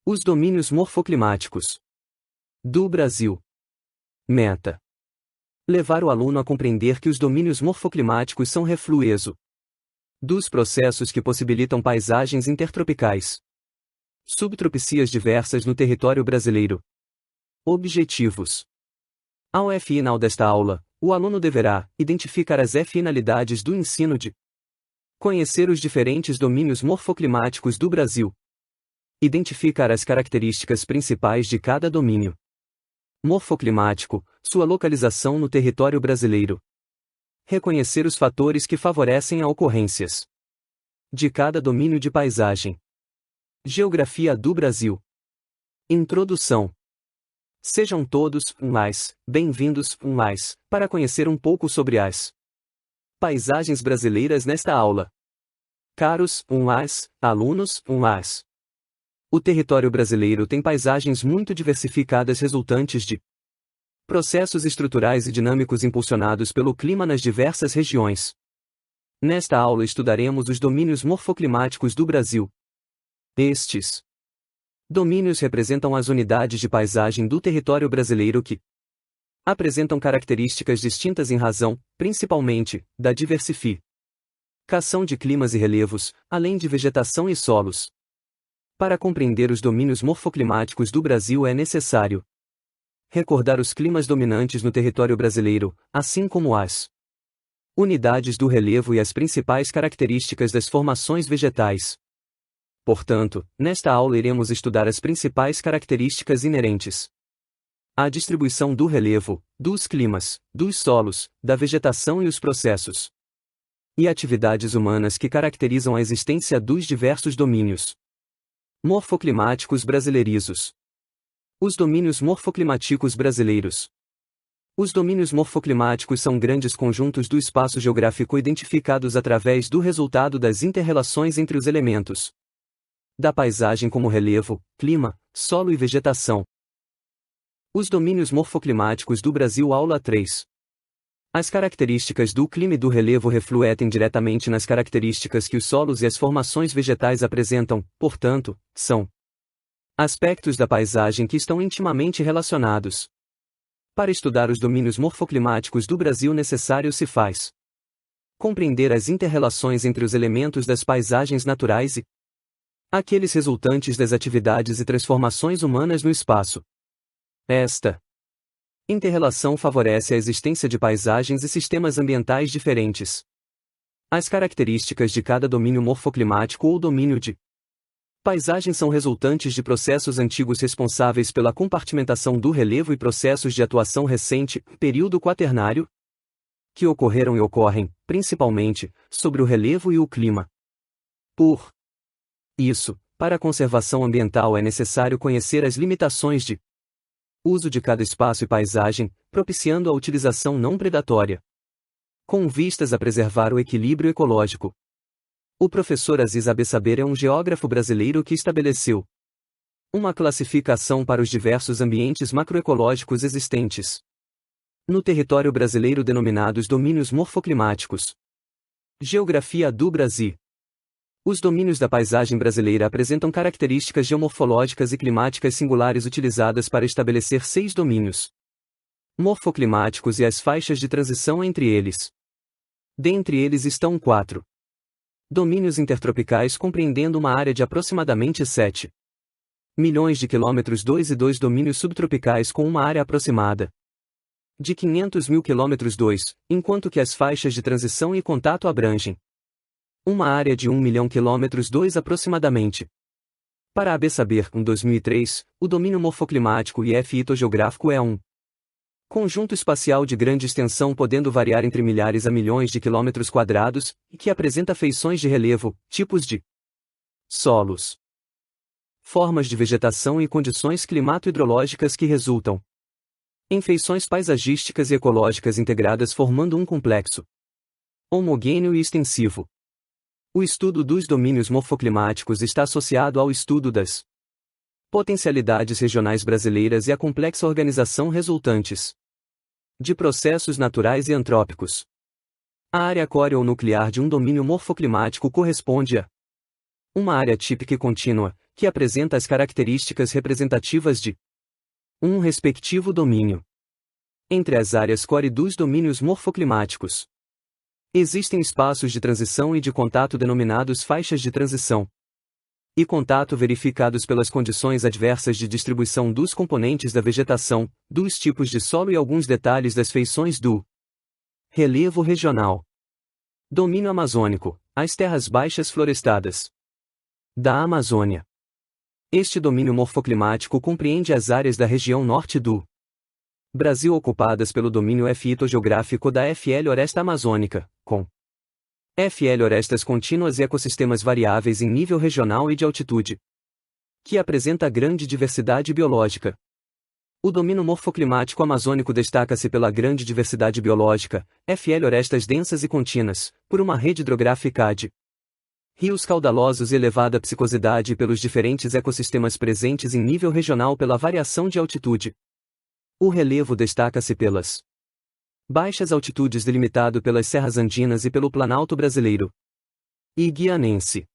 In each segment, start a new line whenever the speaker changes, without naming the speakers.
Os domínios morfoclimáticos do Brasil. Meta: levar o aluno a compreender que os domínios morfoclimáticos são refluexo dos processos que possibilitam paisagens intertropicais, subtropicias diversas no território brasileiro. Objetivos: ao final desta aula, o aluno deverá identificar as finalidades do ensino de conhecer os diferentes domínios morfoclimáticos do Brasil, identificar as características principais de cada domínio morfoclimático, sua localização no território brasileiro, reconhecer os fatores que favorecem a ocorrências de cada domínio de paisagem. Geografia do Brasil. Introdução. Sejam todos bem-vindos para conhecer um pouco sobre as paisagens brasileiras nesta aula. Caros alunos, o território brasileiro tem paisagens muito diversificadas resultantes de processos estruturais e dinâmicos impulsionados pelo clima nas diversas regiões. Nesta aula estudaremos os domínios morfoclimáticos do Brasil. Estes domínios representam as unidades de paisagem do território brasileiro que apresentam características distintas em razão, principalmente, da diversificação de climas e relevos, além de vegetação e solos. Para compreender os domínios morfoclimáticos do Brasil é necessário recordar os climas dominantes no território brasileiro, assim como as unidades do relevo e as principais características das formações vegetais. Portanto, nesta aula iremos estudar as principais características inerentes à distribuição do relevo, dos climas, dos solos, da vegetação e os processos e atividades humanas que caracterizam a existência dos diversos domínios morfoclimáticos brasileirizos. Os domínios morfoclimáticos brasileiros. Os domínios morfoclimáticos são grandes conjuntos do espaço geográfico identificados através do resultado das interrelações entre os elementos da paisagem como relevo, clima, solo e vegetação. Os domínios morfoclimáticos do Brasil. Aula 3. As características do clima e do relevo refletem diretamente nas características que os solos e as formações vegetais apresentam, portanto, são aspectos da paisagem que estão intimamente relacionados. Para estudar os domínios morfoclimáticos do Brasil necessário se faz compreender as interrelações entre os elementos das paisagens naturais e aqueles resultantes das atividades e transformações humanas no espaço. Esta interrelação favorece a existência de paisagens e sistemas ambientais diferentes. As características de cada domínio morfoclimático ou domínio de paisagem são resultantes de processos antigos responsáveis pela compartimentação do relevo e processos de atuação recente, período quaternário, que ocorreram e ocorrem, principalmente, sobre o relevo e o clima. Por isso, para a conservação ambiental é necessário conhecer as limitações de uso de cada espaço e paisagem, propiciando a utilização não predatória, com vistas a preservar o equilíbrio ecológico. O professor Aziz Abessaber é um geógrafo brasileiro que estabeleceu uma classificação para os diversos ambientes macroecológicos existentes no território brasileiro denominados domínios morfoclimáticos. Geografia do Brasil. Os domínios da paisagem brasileira apresentam características geomorfológicas e climáticas singulares utilizadas para estabelecer 6 domínios morfoclimáticos e as faixas de transição entre eles. Dentre eles estão 4 domínios intertropicais compreendendo uma área de aproximadamente 7 milhões de quilômetros, 2 e 2 domínios subtropicais com uma área aproximada de 500 mil quilômetros, 2, enquanto que as faixas de transição e contato abrangem uma área de 1 milhão quilômetros, 2 aproximadamente. Para Abessaber, em 2003, o domínio morfoclimático e fitogeográfico é um conjunto espacial de grande extensão podendo variar entre milhares a milhões de quilômetros quadrados, e que apresenta feições de relevo, tipos de solos, formas de vegetação e condições climato-hidrológicas que resultam em feições paisagísticas e ecológicas integradas formando um complexo homogêneo e extensivo. O estudo dos domínios morfoclimáticos está associado ao estudo das potencialidades regionais brasileiras e à complexa organização resultantes de processos naturais e antrópicos. A área core ou nuclear de um domínio morfoclimático corresponde a uma área típica e contínua, que apresenta as características representativas de um respectivo domínio. Entre as áreas core dos domínios morfoclimáticos, existem espaços de transição e de contato denominados faixas de transição e contato verificados pelas condições adversas de distribuição dos componentes da vegetação, dos tipos de solo e alguns detalhes das feições do relevo regional. Domínio amazônico, as terras baixas florestadas da Amazônia. Este domínio morfoclimático compreende as áreas da região norte do Brasil ocupadas pelo domínio fitogeográfico da FL Oresta Amazônica, com FL Orestas contínuas e ecossistemas variáveis em nível regional e de altitude, que apresenta grande diversidade biológica. O domínio morfoclimático amazônico destaca-se pela grande diversidade biológica, FL Orestas densas e contínuas, por uma rede hidrográfica de rios caudalosos e elevada piscosidade e pelos diferentes ecossistemas presentes em nível regional pela variação de altitude. O relevo destaca-se pelas baixas altitudes delimitado pelas serras andinas e pelo planalto brasileiro e guianense.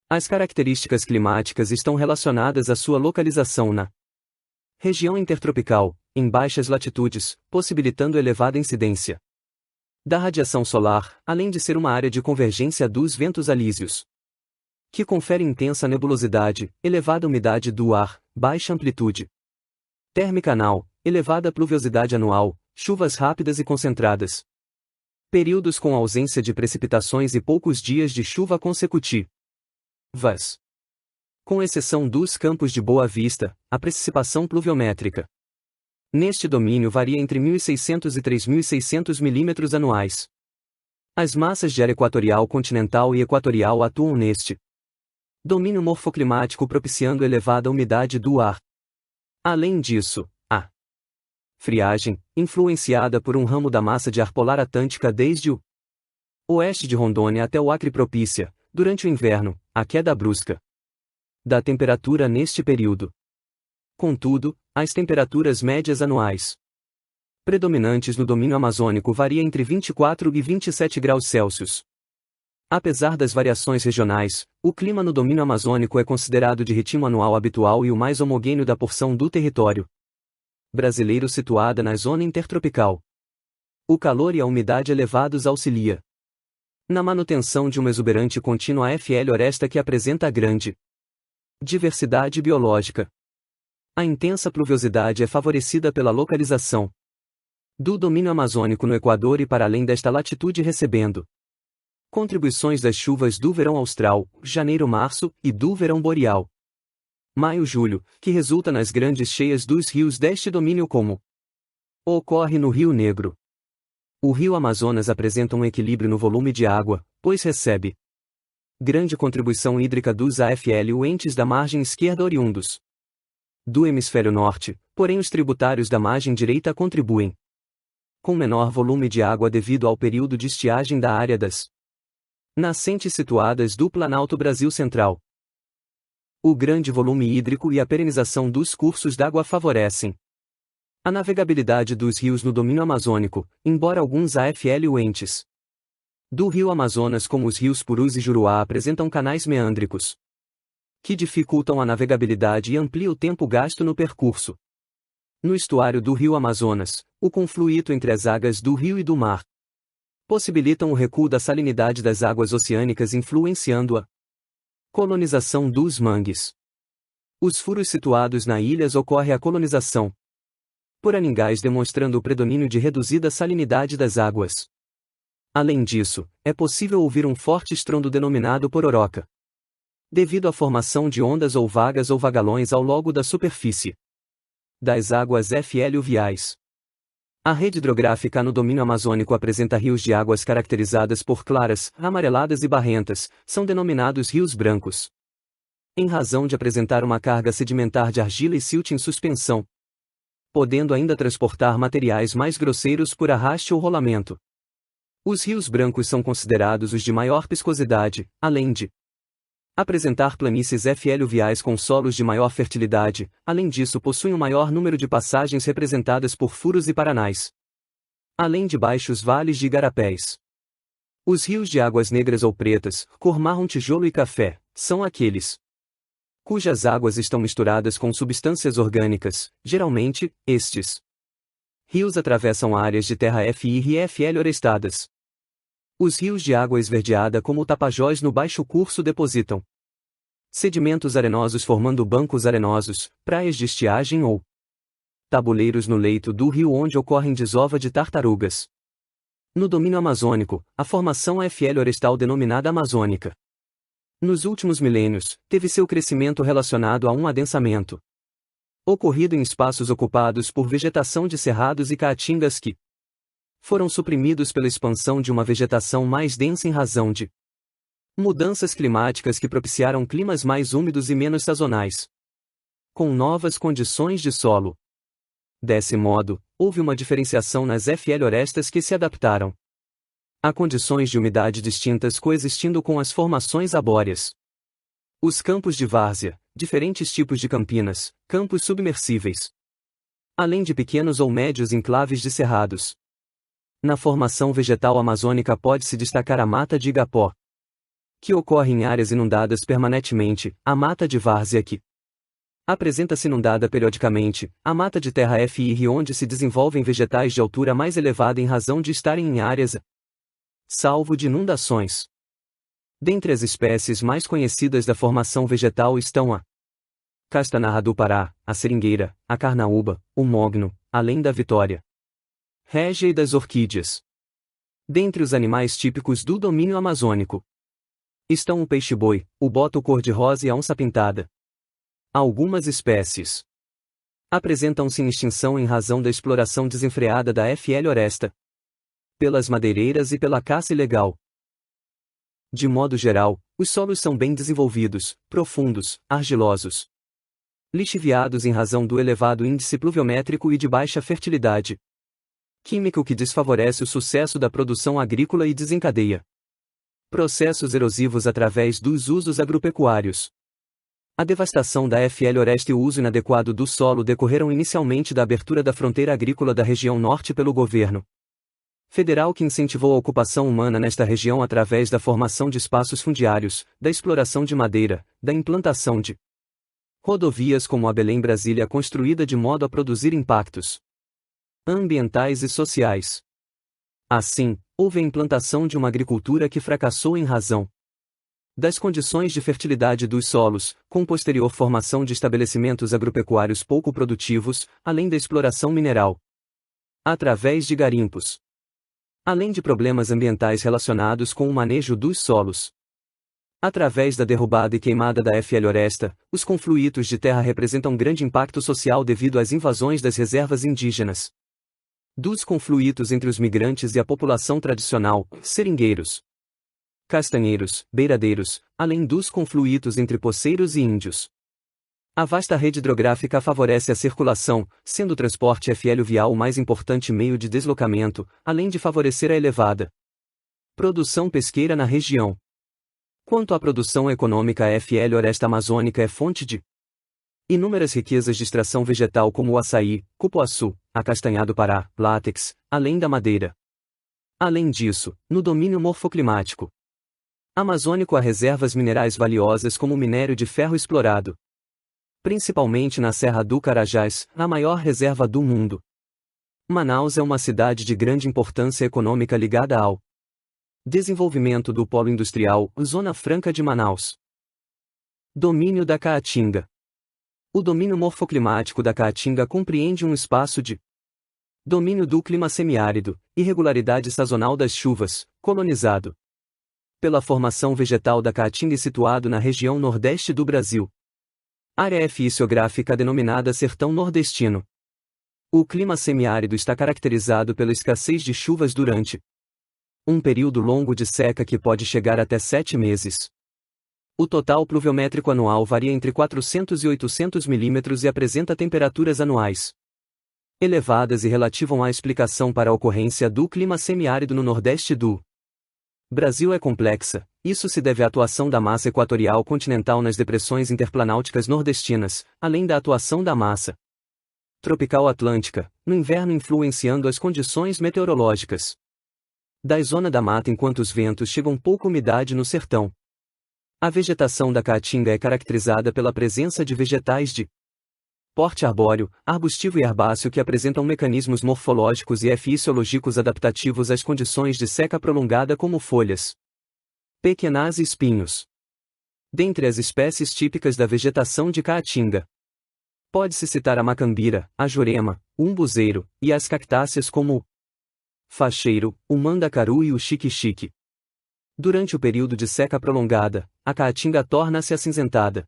As características climáticas estão relacionadas à sua localização na região intertropical, em baixas latitudes, possibilitando elevada incidência da radiação solar, além de ser uma área de convergência dos ventos alísios, que confere intensa nebulosidade, elevada umidade do ar, baixa amplitude térmica anal, elevada pluviosidade anual, chuvas rápidas e concentradas, períodos com ausência de precipitações e poucos dias de chuva consecutivas. Com exceção dos campos de Boa Vista, a precipitação pluviométrica neste domínio varia entre 1.600 e 3.600 milímetros anuais. As massas de ar equatorial continental e equatorial atuam neste domínio morfoclimático propiciando elevada umidade do ar. Além disso, a friagem, influenciada por um ramo da massa de ar polar atlântica desde o oeste de Rondônia até o Acre propicia, durante o inverno, a queda brusca da temperatura neste período. Contudo, as temperaturas médias anuais predominantes no domínio amazônico variam entre 24 e 27 graus Celsius. Apesar das variações regionais, o clima no domínio amazônico é considerado de ritmo anual habitual e o mais homogêneo da porção do território brasileiro situada na zona intertropical. O calor e a umidade elevados auxilia na manutenção de uma exuberante e contínua FL Oresta que apresenta grande diversidade biológica. A intensa pluviosidade é favorecida pela localização do domínio amazônico no Equador e para além desta latitude recebendo contribuições das chuvas do verão austral, janeiro-março, e do verão boreal, maio-julho, que resulta nas grandes cheias dos rios deste domínio como ocorre no Rio Negro. O rio Amazonas apresenta um equilíbrio no volume de água, pois recebe grande contribuição hídrica dos AFL entes da margem esquerda oriundos do hemisfério norte, porém os tributários da margem direita contribuem com menor volume de água devido ao período de estiagem da área das nascentes situadas do Planalto Brasil Central. O grande volume hídrico e a perenização dos cursos d'água favorecem a navegabilidade dos rios no domínio amazônico, embora alguns AFL entes do rio Amazonas como os rios Purus e Juruá apresentam canais meândricos que dificultam a navegabilidade e ampliam o tempo gasto no percurso. No estuário do rio Amazonas, o confluito entre as águas do rio e do mar possibilitam o recuo da salinidade das águas oceânicas influenciando a colonização dos mangues. Os furos situados nas ilhas ocorre a colonização por aningais demonstrando o predomínio de reduzida salinidade das águas. Além disso, é possível ouvir um forte estrondo denominado pororoca, devido à formação de ondas ou vagas ou vagalhões ao longo da superfície das águas fluviais. A rede hidrográfica no domínio amazônico apresenta rios de águas caracterizadas por claras, amareladas e barrentas, são denominados rios brancos, em razão de apresentar uma carga sedimentar de argila e silt em suspensão, podendo ainda transportar materiais mais grosseiros por arraste ou rolamento. Os rios brancos são considerados os de maior piscosidade, além de apresentar planícies fluviais com solos de maior fertilidade, além disso possuem um maior número de passagens representadas por furos e paranais, além de baixos vales de igarapés. Os rios de águas negras ou pretas, cor marrom tijolo e café, são aqueles cujas águas estão misturadas com substâncias orgânicas, geralmente, estes rios atravessam áreas de terra FIRFL orestadas. Os rios de água esverdeada como o Tapajós no baixo curso depositam sedimentos arenosos formando bancos arenosos, praias de estiagem ou tabuleiros no leito do rio onde ocorrem desova de tartarugas. No domínio amazônico, a formação FL orestal denominada amazônica, nos últimos milênios, teve seu crescimento relacionado a um adensamento ocorrido em espaços ocupados por vegetação de cerrados e caatingas que foram suprimidos pela expansão de uma vegetação mais densa em razão de mudanças climáticas que propiciaram climas mais úmidos e menos sazonais, com novas condições de solo. Desse modo, houve uma diferenciação nas FL orestas que se adaptaram a condições de umidade distintas coexistindo com as formações arbóreas. Os campos de várzea, diferentes tipos de campinas, campos submersíveis, além de pequenos ou médios enclaves de cerrados. Na formação vegetal amazônica pode-se destacar a mata de igapó, que ocorre em áreas inundadas permanentemente, a mata de várzea que apresenta-se inundada periodicamente, a mata de terra FIR onde se desenvolvem vegetais de altura mais elevada em razão de estarem em áreas salvo de inundações. Dentre as espécies mais conhecidas da formação vegetal estão a castanarra do Pará, a seringueira, a carnaúba, o mogno, além da vitória régia e das orquídeas. Dentre os animais típicos do domínio amazônico estão o peixe-boi, o boto cor-de-rosa e a onça-pintada. Algumas espécies apresentam-se em extinção em razão da exploração desenfreada da FL oresta pelas madeireiras e pela caça ilegal. De modo geral, os solos são bem desenvolvidos, profundos, argilosos, lixiviados em razão do elevado índice pluviométrico e de baixa fertilidade química, o que desfavorece o sucesso da produção agrícola e desencadeia processos erosivos através dos usos agropecuários. A devastação da FL oreste e o uso inadequado do solo decorreram inicialmente da abertura da fronteira agrícola da região norte pelo governo federal, que incentivou a ocupação humana nesta região através da formação de espaços fundiários, da exploração de madeira, da implantação de rodovias como a Belém-Brasília construída de modo a produzir impactos ambientais e sociais. Assim, houve a implantação de uma agricultura que fracassou em razão das condições de fertilidade dos solos, com posterior formação de estabelecimentos agropecuários pouco produtivos, além da exploração mineral através de garimpos. Além de problemas ambientais relacionados com o manejo dos solos. Através da derrubada e queimada da FL oresta, os confluitos de terra representam grande impacto social devido às invasões das reservas indígenas, dos confluitos entre os migrantes e a população tradicional, seringueiros, castanheiros, beiradeiros, além dos confluitos entre poceiros e índios. A vasta rede hidrográfica favorece a circulação, sendo o transporte fluvial o mais importante meio de deslocamento, além de favorecer a elevada produção pesqueira na região. Quanto à produção econômica, a FL oresta amazônica é fonte de inúmeras riquezas de extração vegetal como o açaí, cupuaçu, a castanha do Pará, látex, além da madeira. Além disso, no domínio morfoclimático amazônico há reservas minerais valiosas como o minério de ferro explorado principalmente na Serra do Carajás, a maior reserva do mundo. Manaus é uma cidade de grande importância econômica ligada ao desenvolvimento do polo industrial, Zona Franca de Manaus. Domínio da Caatinga. O domínio morfoclimático da Caatinga compreende um espaço de domínio do clima semiárido, irregularidade sazonal das chuvas, colonizado pela formação vegetal da Caatinga e situado na região nordeste do Brasil. Área fisiográfica denominada Sertão Nordestino. O clima semiárido está caracterizado pela escassez de chuvas durante um período longo de seca que pode chegar até 7 meses. O total pluviométrico anual varia entre 400 e 800 milímetros e apresenta temperaturas anuais elevadas e relativam à explicação para a ocorrência do clima semiárido no nordeste do Brasil é complexa. Isso se deve à atuação da massa equatorial continental nas depressões interplanáuticas nordestinas, além da atuação da massa tropical atlântica, no inverno influenciando as condições meteorológicas da zona da mata enquanto os ventos chegam pouca umidade no sertão. A vegetação da Caatinga é caracterizada pela presença de vegetais de porte arbóreo, arbustivo e herbáceo que apresentam mecanismos morfológicos e fisiológicos adaptativos às condições de seca prolongada como folhas pequenas e espinhos. Dentre as espécies típicas da vegetação de Caatinga, pode-se citar a macambira, a jurema, o umbuzeiro, e as cactáceas como o facheiro, o mandacaru e o xique-xique. Durante o período de seca prolongada, a Caatinga torna-se acinzentada,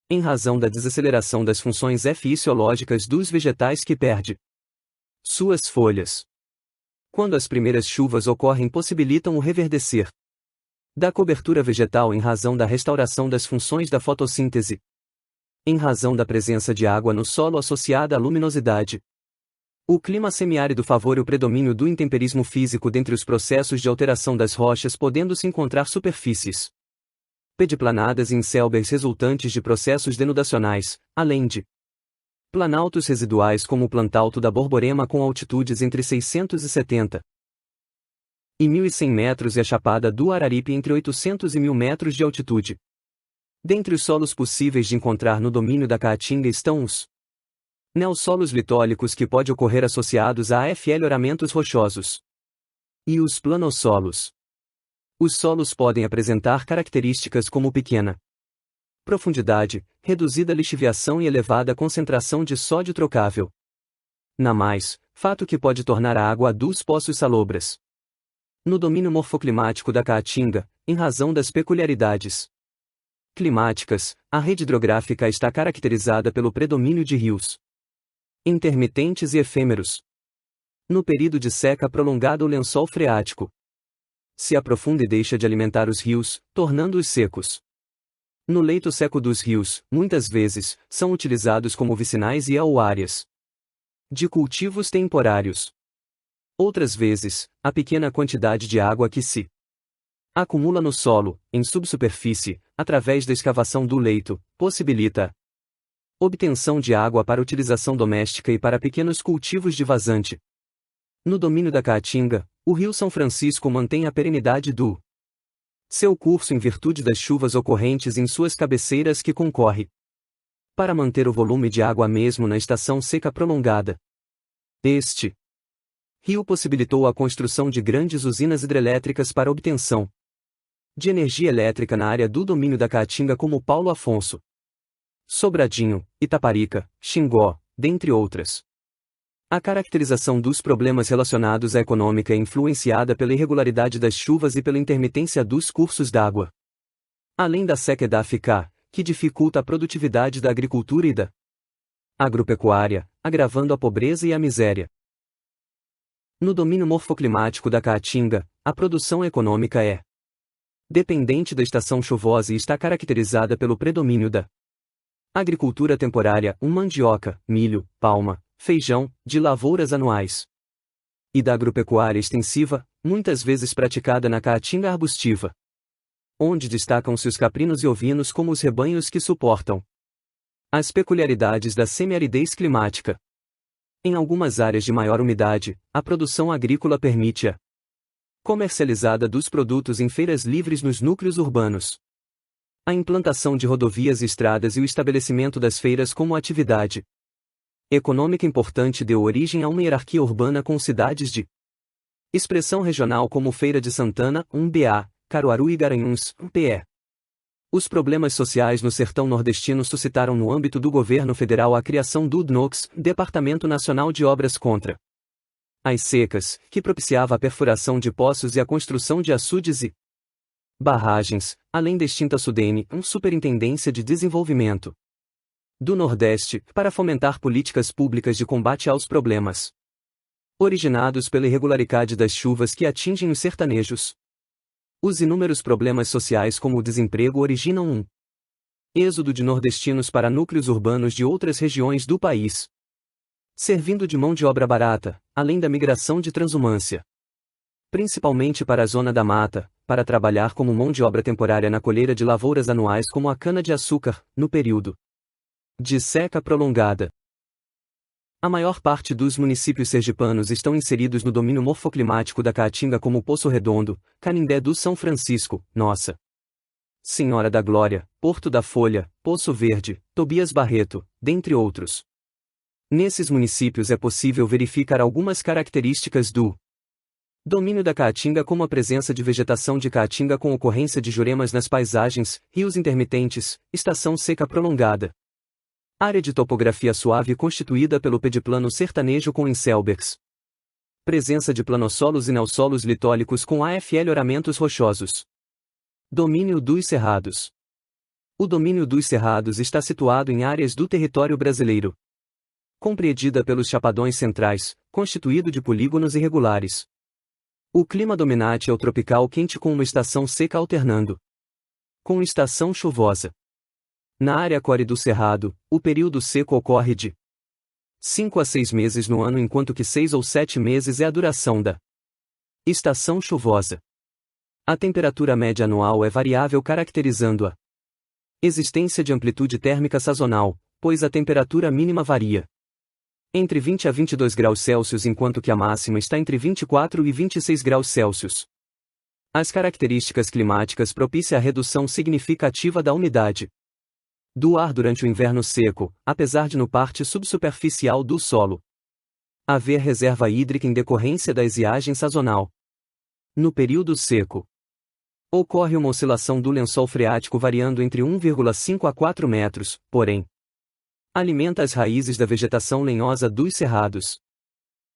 em razão da desaceleração das funções fisiológicas dos vegetais que perde suas folhas. Quando as primeiras chuvas ocorrem, possibilitam o reverdecer da cobertura vegetal em razão da restauração das funções da fotossíntese, em razão da presença de água no solo associada à luminosidade. O clima semiárido favorece o predomínio do intemperismo físico dentre os processos de alteração das rochas, podendo-se encontrar superfícies pediplanadas e inselbers resultantes de processos denudacionais, além de planaltos residuais como o planalto da Borborema com altitudes entre 670 e 1.100 metros e a Chapada do Araripe entre 800 e 1.000 metros de altitude. Dentre os solos possíveis de encontrar no domínio da Caatinga estão os neossolos litólicos, que pode ocorrer associados a oramentos rochosos, e os planossolos. Os solos podem apresentar características como pequena profundidade, reduzida lixiviação e elevada concentração de sódio trocável. Fato que pode tornar a água dos poços salobras. No domínio morfoclimático da Caatinga, em razão das peculiaridades climáticas, a rede hidrográfica está caracterizada pelo predomínio de rios intermitentes e efêmeros. No período de seca prolongada, o lençol freático se aprofunda e deixa de alimentar os rios, tornando-os secos. No leito seco dos rios, muitas vezes, são utilizados como vicinais e ou áreas de cultivos temporários. Outras vezes, a pequena quantidade de água que se acumula no solo, em subsuperfície, através da escavação do leito, possibilita a obtenção de água para utilização doméstica e para pequenos cultivos de vazante. No domínio da Caatinga, o Rio São Francisco mantém a perenidade do seu curso em virtude das chuvas ocorrentes em suas cabeceiras, que concorre para manter o volume de água mesmo na estação seca prolongada. Este rio possibilitou a construção de grandes usinas hidrelétricas para obtenção de energia elétrica na área do domínio da Caatinga, como Paulo Afonso, Sobradinho, Itaparica, Xingó, dentre outras. A caracterização dos problemas relacionados à econômica é influenciada pela irregularidade das chuvas e pela intermitência dos cursos d'água, além da seca edáfica, que dificulta a produtividade da agricultura e da agropecuária, agravando a pobreza e a miséria. No domínio morfoclimático da Caatinga, a produção econômica é dependente da estação chuvosa e está caracterizada pelo predomínio da agricultura temporária, mandioca, milho, palma, feijão, de lavouras anuais, e da agropecuária extensiva, muitas vezes praticada na Caatinga arbustiva, onde destacam-se os caprinos e ovinos como os rebanhos que suportam as peculiaridades da semiaridez climática. Em algumas áreas de maior umidade, a produção agrícola permite a comercializada dos produtos em feiras livres nos núcleos urbanos. A implantação de rodovias e estradas e o estabelecimento das feiras como atividade econômica importante deu origem a uma hierarquia urbana com cidades de expressão regional como Feira de Santana, BA, Caruaru e Garanhuns, PE. Os problemas sociais no sertão nordestino suscitaram no âmbito do governo federal a criação do DNOX, Departamento Nacional de Obras contra as Secas, que propiciava a perfuração de poços e a construção de açudes e barragens, além da extinta SUDENE, Superintendência de Desenvolvimento do Nordeste, para fomentar políticas públicas de combate aos problemas originados pela irregularidade das chuvas que atingem os sertanejos. Os inúmeros problemas sociais como o desemprego originam um êxodo de nordestinos para núcleos urbanos de outras regiões do país, servindo de mão de obra barata, além da migração de transumância, principalmente para a zona da mata, para trabalhar como mão de obra temporária na colheita de lavouras anuais como a cana-de-açúcar, no período de seca prolongada. A maior parte dos municípios sergipanos estão inseridos no domínio morfoclimático da Caatinga, como Poço Redondo, Canindé do São Francisco, Nossa Senhora da Glória, Porto da Folha, Poço Verde, Tobias Barreto, dentre outros. Nesses municípios é possível verificar algumas características do domínio da Caatinga, como a presença de vegetação de caatinga com ocorrência de juremas nas paisagens, rios intermitentes, estação seca prolongada. Área de topografia suave constituída pelo pediplano sertanejo com enselbergs. Presença de planossolos e neossolos litólicos com AFL oramentos rochosos. Domínio dos cerrados. O domínio dos cerrados está situado em áreas do território brasileiro, compreendida pelos chapadões centrais, constituído de polígonos irregulares. O clima dominante é o tropical quente com uma estação seca alternando com estação chuvosa. Na área core do cerrado, o período seco ocorre de 5 a 6 meses no ano, enquanto que 6 ou 7 meses é a duração da estação chuvosa. A temperatura média anual é variável, caracterizando a existência de amplitude térmica sazonal, pois a temperatura mínima varia entre 20 a 22 graus Celsius, enquanto que a máxima está entre 24 e 26 graus Celsius. As características climáticas propiciam a redução significativa da umidade do ar durante o inverno seco, apesar de no parte subsuperficial do solo haver reserva hídrica em decorrência da estiagem sazonal. No período seco, ocorre uma oscilação do lençol freático variando entre 1,5 a 4 metros, porém, alimenta as raízes da vegetação lenhosa dos cerrados.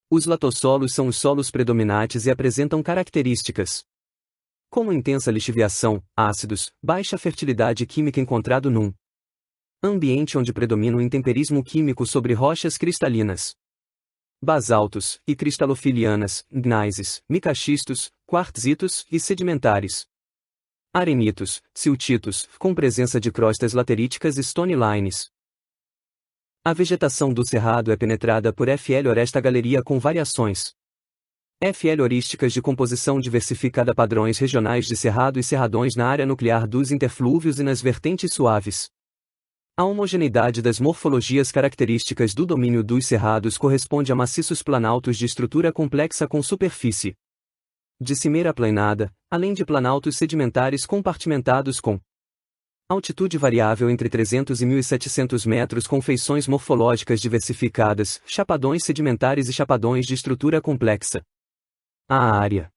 Os latossolos são os solos predominantes e apresentam características como intensa lixiviação, ácidos, baixa fertilidade química encontrado num ambiente onde predomina o intemperismo químico sobre rochas cristalinas, basaltos e cristalofilianas, gneisses, micaxistos, quartzitos e sedimentares, arenitos, siltitos, com presença de crostas lateríticas e stone lines. A vegetação do cerrado é penetrada por FL Oresta galeria com variações FL orísticas de composição diversificada, padrões regionais de cerrado e cerradões na área nuclear dos interflúvios e nas vertentes suaves. A homogeneidade das morfologias características do domínio dos cerrados corresponde a maciços planaltos de estrutura complexa com superfície de cimeira aplanada, além de planaltos sedimentares compartimentados com altitude variável entre 300 e 1.700 metros com feições morfológicas diversificadas, chapadões sedimentares e chapadões de estrutura complexa. A área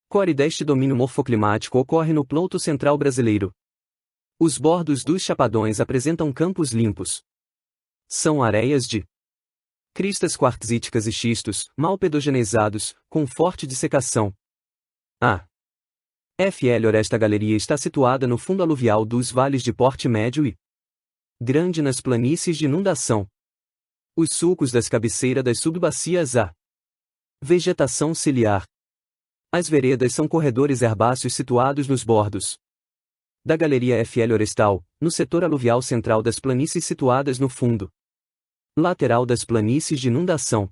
core deste domínio morfoclimático ocorre no Planalto Central brasileiro. Os bordos dos chapadões apresentam campos limpos. São areias de cristas quartzíticas e xistos, mal pedogenizados, com forte dissecação. A FL Oresta galeria está situada no fundo aluvial dos vales de porte médio e grande nas planícies de inundação. Os sulcos das cabeceiras das subbacias a vegetação ciliar. As veredas são corredores herbáceos situados nos bordos da galeria FL Orestal, no setor aluvial central das planícies situadas no fundo lateral das planícies de inundação.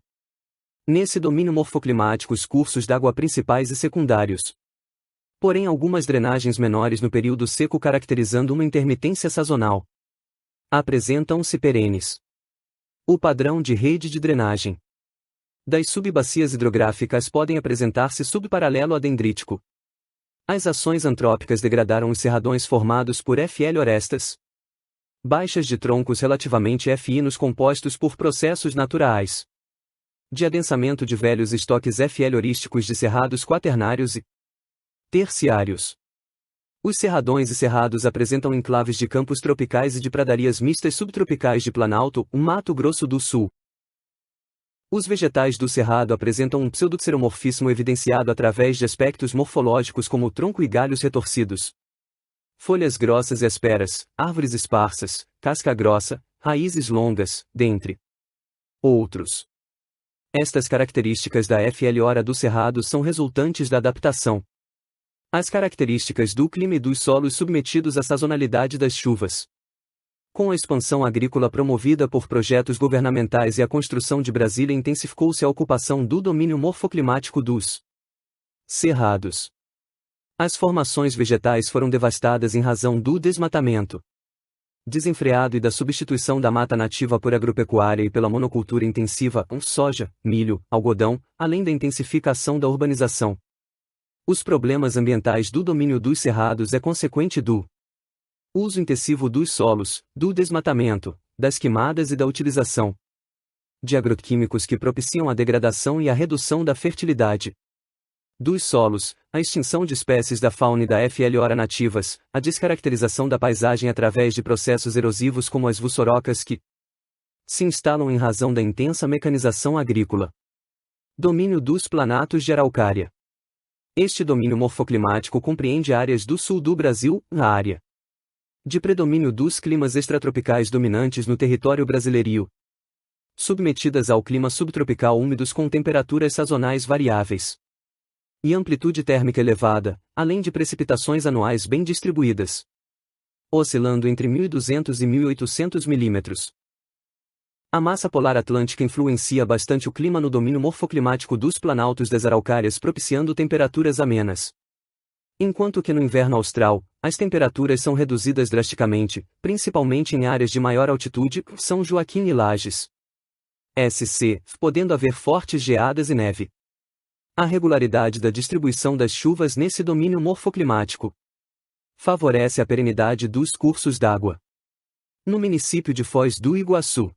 Nesse domínio morfoclimático, os cursos d'água principais e secundários. Porém, algumas drenagens menores no período seco, caracterizando uma intermitência sazonal. Apresentam-se perenes. O padrão de rede de drenagem das subbacias hidrográficas podem apresentar-se subparalelo a dendrítico. As ações antrópicas degradaram os cerradões formados por FL Orestas. Baixas de troncos relativamente finos compostos por processos naturais de adensamento de velhos estoques FL orísticos de cerrados quaternários e terciários. Os cerradões e cerrados apresentam enclaves de campos tropicais e de pradarias mistas subtropicais de Planalto, Mato Grosso do Sul. Os vegetais do cerrado apresentam um pseudoxeromorfismo evidenciado através de aspectos morfológicos como tronco e galhos retorcidos, folhas grossas e ásperas, árvores esparsas, casca grossa, raízes longas, dentre outros. Estas características da FL Ora do cerrado são resultantes da adaptação às características do clima e dos solos submetidos à sazonalidade das chuvas. Com a expansão agrícola promovida por projetos governamentais e a construção de Brasília, intensificou-se a ocupação do domínio morfoclimático dos cerrados. As formações vegetais foram devastadas em razão do desmatamento desenfreado e da substituição da mata nativa por agropecuária e pela monocultura intensiva, soja, milho, algodão, além da intensificação da urbanização. Os problemas ambientais do domínio dos cerrados é consequente do Uso intensivo dos solos, do desmatamento, das queimadas e da utilização de agroquímicos que propiciam a degradação e a redução da fertilidade dos solos, a extinção de espécies da fauna e da flora nativas, a descaracterização da paisagem através de processos erosivos como as vussorocas que se instalam em razão da intensa mecanização agrícola. Domínio dos planatos de araucária. Este domínio morfoclimático compreende áreas do sul do Brasil, a área de predomínio dos climas extratropicais dominantes no território brasileiro, submetidas ao clima subtropical úmidos com temperaturas sazonais variáveis e amplitude térmica elevada, além de precipitações anuais bem distribuídas, oscilando entre 1.200 e 1.800 milímetros. A massa polar atlântica influencia bastante o clima no domínio morfoclimático dos planaltos das araucárias, propiciando temperaturas amenas. Enquanto que no inverno austral, as temperaturas são reduzidas drasticamente, principalmente em áreas de maior altitude, São Joaquim e Lages. SC, podendo haver fortes geadas e neve. A regularidade da distribuição das chuvas nesse domínio morfoclimático favorece a perenidade dos cursos d'água. No município de Foz do Iguaçu,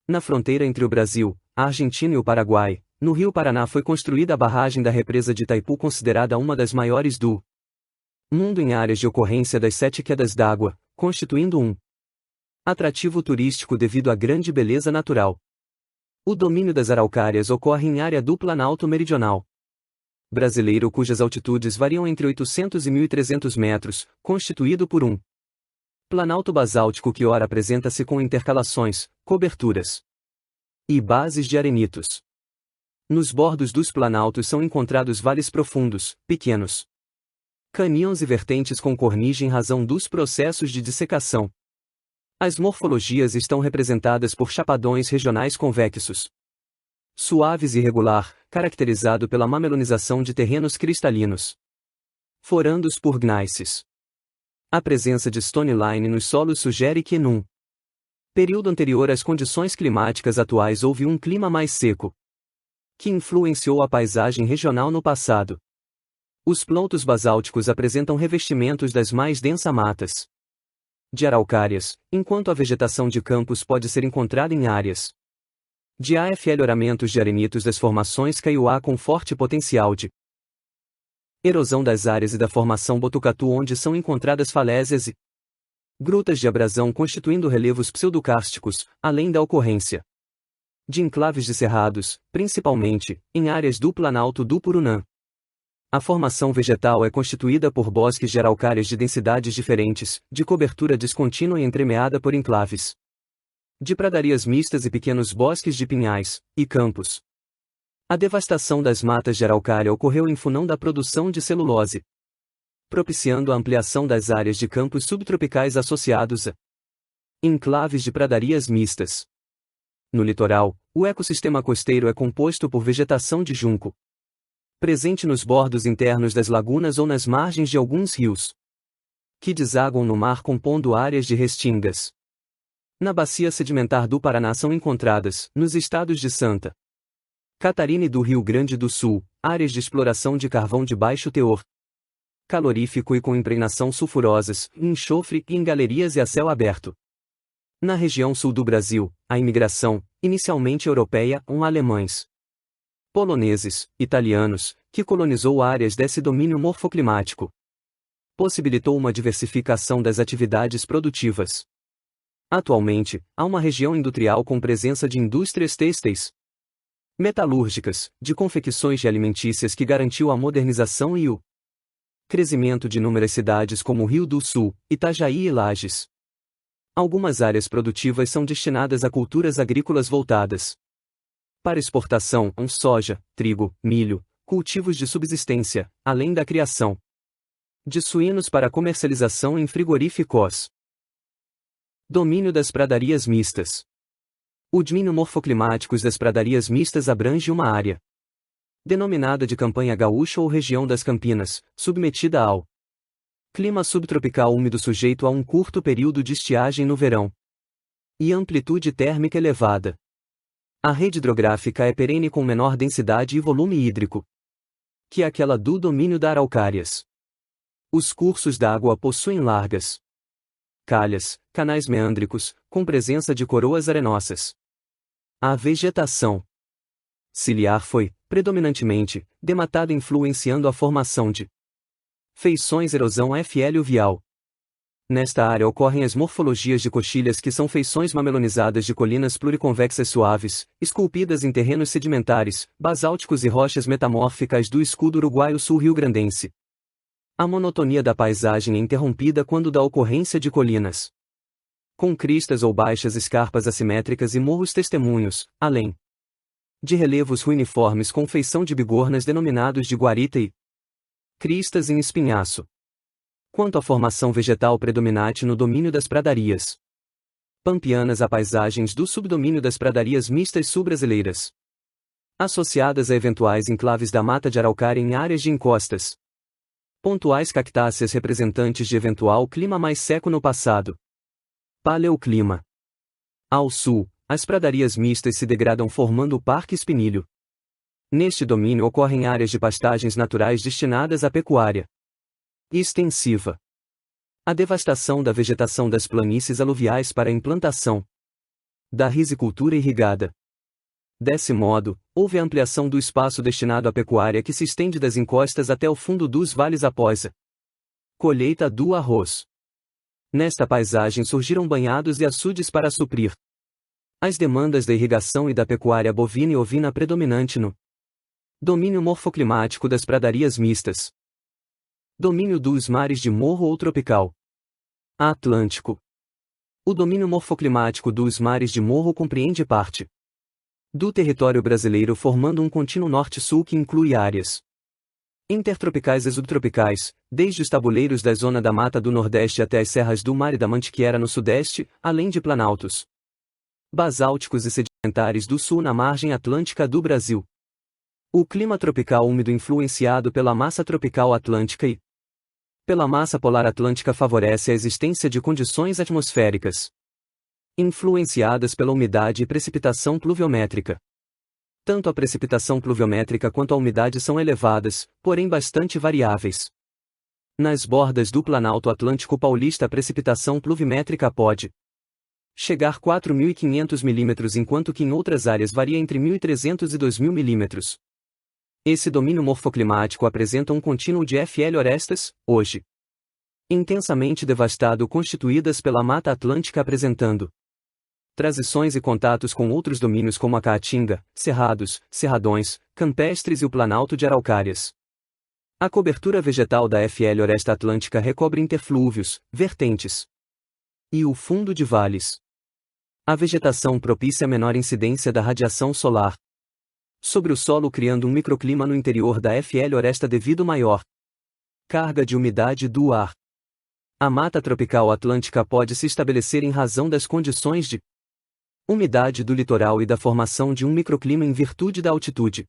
na fronteira entre o Brasil, a Argentina e o Paraguai, no Rio Paraná foi construída a barragem da represa de Itaipu, considerada uma das maiores do mundo em áreas de ocorrência das 7 quedas d'água, constituindo um atrativo turístico devido à grande beleza natural. O domínio das araucárias ocorre em área do Planalto Meridional brasileiro, cujas altitudes variam entre 800 e 1.300 metros, constituído por um planalto basáltico que ora apresenta-se com intercalações, coberturas e bases de arenitos. Nos bordos dos planaltos são encontrados vales profundos, pequenos cânions e vertentes com cornigem em razão dos processos de dissecação. As morfologias estão representadas por chapadões regionais convexos, suaves e irregular, caracterizado pela mamelonização de terrenos cristalinos, forandos por gneiss. A presença de stone line nos solos sugere que num período anterior às condições climáticas atuais houve um clima mais seco, que influenciou a paisagem regional no passado. Os plantos basálticos apresentam revestimentos das mais densas matas de araucárias, enquanto a vegetação de campos pode ser encontrada em áreas de afloramentos de arenitos das formações Kaiowá com forte potencial de erosão das áreas e da formação Botucatu, onde são encontradas falésias e grutas de abrasão constituindo relevos pseudocársticos, além da ocorrência de enclaves de cerrados, principalmente em áreas do Planalto do Purunã. A formação vegetal é constituída por bosques de araucárias de densidades diferentes, de cobertura descontínua e entremeada por enclaves de pradarias mistas e pequenos bosques de pinhais e campos. A devastação das matas de araucária ocorreu em função da produção de celulose, propiciando a ampliação das áreas de campos subtropicais associados a enclaves de pradarias mistas. No litoral, o ecossistema costeiro é composto por vegetação de junco, presente nos bordos internos das lagunas ou nas margens de alguns rios, que desaguam no mar compondo áreas de restingas. Na bacia sedimentar do Paraná são encontradas, nos estados de Santa Catarina e do Rio Grande do Sul, áreas de exploração de carvão de baixo teor calorífico e com impregnação sulfurosas, enxofre e em galerias e a céu aberto. Na região sul do Brasil, a imigração, inicialmente europeia, alemães, poloneses, italianos, que colonizou áreas desse domínio morfoclimático, possibilitou uma diversificação das atividades produtivas. Atualmente, há uma região industrial com presença de indústrias têxteis, metalúrgicas, de confecções e alimentícias que garantiu a modernização e o crescimento de inúmeras cidades como Rio do Sul, Itajaí e Lages. Algumas áreas produtivas são destinadas a culturas agrícolas voltadas para exportação, soja, trigo, milho, cultivos de subsistência, além da criação de suínos para comercialização em frigoríficos. Domínio das pradarias mistas. O domínio morfoclimático das pradarias mistas abrange uma área denominada de campanha gaúcha ou região das Campinas, submetida ao clima subtropical úmido sujeito a um curto período de estiagem no verão e amplitude térmica elevada. A rede hidrográfica é perene com menor densidade e volume hídrico que aquela do domínio da Araucárias. Os cursos d'água possuem largas calhas, canais meândricos, com presença de coroas arenosas. A vegetação ciliar foi, predominantemente, dematada influenciando a formação de feições erosão fluvial. Nesta área ocorrem as morfologias de coxilhas que são feições mamelonizadas de colinas pluriconvexas suaves, esculpidas em terrenos sedimentares, basálticos e rochas metamórficas do escudo uruguaio sul-riograndense. A monotonia da paisagem é interrompida quando da ocorrência de colinas com cristas ou baixas escarpas assimétricas e morros testemunhos, além de relevos ruiniformes com feição de bigornas denominados de guarita e cristas em espinhaço. Quanto à formação vegetal predominante no domínio das pradarias pampianas, há paisagens do subdomínio das pradarias mistas sul-brasileiras, associadas a eventuais enclaves da mata de araucária em áreas de encostas, pontuais cactáceas representantes de eventual clima mais seco no passado. Paleoclima. Ao sul, as pradarias mistas se degradam formando o Parque Espinilho. Neste domínio ocorrem áreas de pastagens naturais destinadas à pecuária extensiva. A devastação da vegetação das planícies aluviais para a implantação da risicultura irrigada. Desse modo, houve a ampliação do espaço destinado à pecuária que se estende das encostas até o fundo dos vales após a colheita do arroz. Nesta paisagem surgiram banhados e açudes para suprir as demandas da irrigação e da pecuária bovina e ovina predominante no domínio morfoclimático das pradarias mistas. Domínio dos mares de morro ou tropical. Atlântico. O domínio morfoclimático dos mares de morro compreende parte do território brasileiro formando um contínuo norte-sul que inclui áreas intertropicais e subtropicais, desde os tabuleiros da zona da Mata do Nordeste até as serras do Mar e da Mantiqueira no Sudeste, além de planaltos basálticos e sedimentares do Sul na margem atlântica do Brasil. O clima tropical úmido influenciado pela massa tropical atlântica e pela massa polar atlântica favorece a existência de condições atmosféricas influenciadas pela umidade e precipitação pluviométrica. Tanto a precipitação pluviométrica quanto a umidade são elevadas, porém bastante variáveis. Nas bordas do Planalto Atlântico Paulista a precipitação pluviométrica pode chegar a 4.500 mm enquanto que em outras áreas varia entre 1.300 e 2.000 mm. Esse domínio morfoclimático apresenta um contínuo de florestas, hoje intensamente devastado constituídas pela Mata Atlântica apresentando transições e contatos com outros domínios como a Caatinga, cerrados, cerradões, campestres e o Planalto de Araucárias. A cobertura vegetal da Floresta Atlântica recobre interflúvios, vertentes e o fundo de vales. A vegetação propicia menor incidência da radiação solar sobre o solo, criando um microclima no interior da Floresta devido maior carga de umidade do ar. A mata tropical atlântica pode se estabelecer em razão das condições de umidade do litoral e da formação de um microclima em virtude da altitude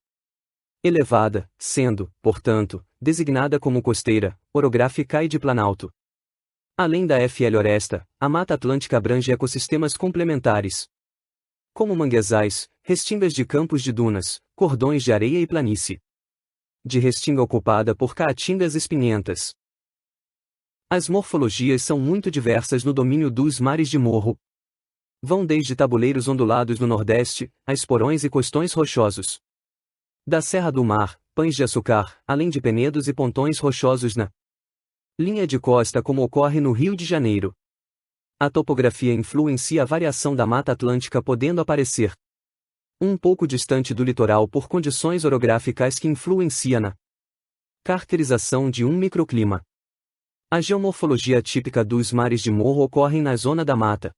elevada, sendo, portanto, designada como costeira, orográfica e de planalto. Além da Floresta, a Mata Atlântica abrange ecossistemas complementares, como manguezais, restingas de campos de dunas, cordões de areia e planície de restinga ocupada por caatingas espinhentas. As morfologias são muito diversas no domínio dos mares de morro. Vão desde tabuleiros ondulados no Nordeste, a esporões e costões rochosos da Serra do Mar, pães de açúcar, além de penedos e pontões rochosos na linha de costa como ocorre no Rio de Janeiro. A topografia influencia a variação da Mata Atlântica, podendo aparecer um pouco distante do litoral por condições orográficas que influenciam na caracterização de um microclima. A geomorfologia típica dos mares de morro ocorre na zona da Mata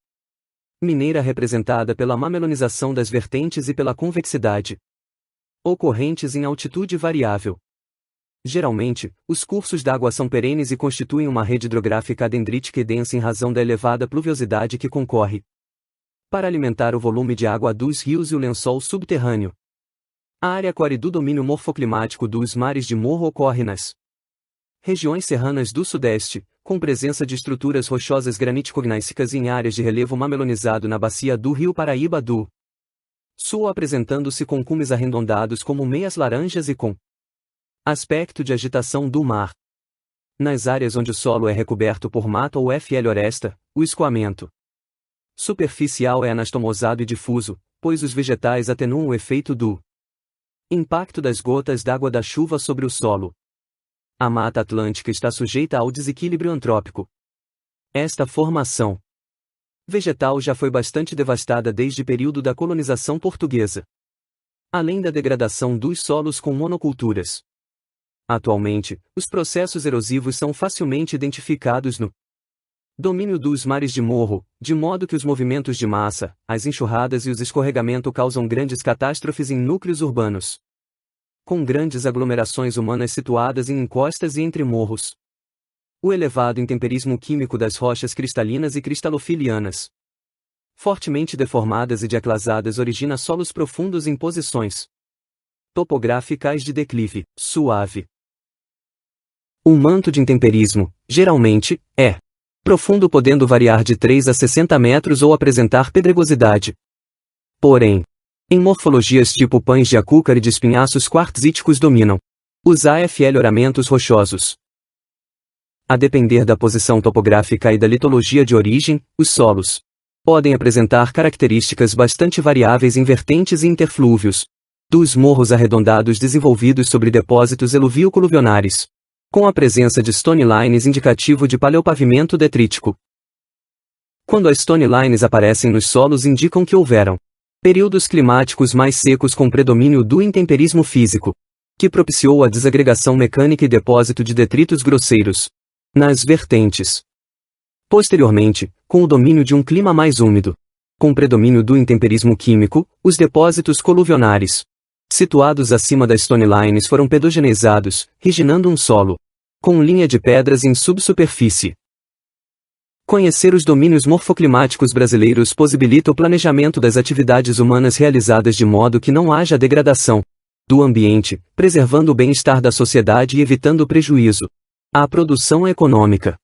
Mineira, representada pela mamelonização das vertentes e pela convexidade ocorrentes em altitude variável. Geralmente, os cursos d'água são perenes e constituem uma rede hidrográfica dendrítica e densa em razão da elevada pluviosidade que concorre para alimentar o volume de água dos rios e o lençol subterrâneo. A área core do domínio morfoclimático dos mares de morro ocorre nas regiões serranas do Sudeste, com presença de estruturas rochosas granitico-gnáissicas em áreas de relevo mamelonizado na bacia do Rio Paraíba do Sul, apresentando-se com cumes arredondados como meias laranjas e com aspecto de agitação do mar. Nas áreas onde o solo é recoberto por mata ou floresta, o escoamento superficial é anastomosado e difuso, pois os vegetais atenuam o efeito do impacto das gotas d'água da chuva sobre o solo. A Mata Atlântica está sujeita ao desequilíbrio antrópico. Esta formação vegetal já foi bastante devastada desde o período da colonização portuguesa, além da degradação dos solos com monoculturas. Atualmente, os processos erosivos são facilmente identificados no domínio dos mares de morro, de modo que os movimentos de massa, as enxurradas e os escorregamentos causam grandes catástrofes em núcleos urbanos, com grandes aglomerações humanas situadas em encostas e entre morros. O elevado intemperismo químico das rochas cristalinas e cristalofilianas, fortemente deformadas e diaclasadas, origina solos profundos em posições topográficas de declive suave. O manto de intemperismo, geralmente, é profundo, podendo variar de 3 a 60 metros ou apresentar pedregosidade. Porém, em morfologias tipo pães de açúcar e de espinhaços quartzíticos dominam os afloramentos rochosos. A depender da posição topográfica e da litologia de origem, os solos podem apresentar características bastante variáveis em vertentes e interflúvios dos morros arredondados desenvolvidos sobre depósitos eluvio-coluvionares, com a presença de stone lines indicativo de paleopavimento detrítico. Quando as stone lines aparecem nos solos, indicam que houveram períodos climáticos mais secos com predomínio do intemperismo físico, que propiciou a desagregação mecânica e depósito de detritos grosseiros nas vertentes. Posteriormente, com o domínio de um clima mais úmido, com predomínio do intemperismo químico, os depósitos coluvionares situados acima das stone lines foram pedogeneizados, riginando um solo com linha de pedras em subsuperfície. Conhecer os domínios morfoclimáticos brasileiros possibilita o planejamento das atividades humanas realizadas de modo que não haja degradação do ambiente, preservando o bem-estar da sociedade e evitando o prejuízo à produção econômica.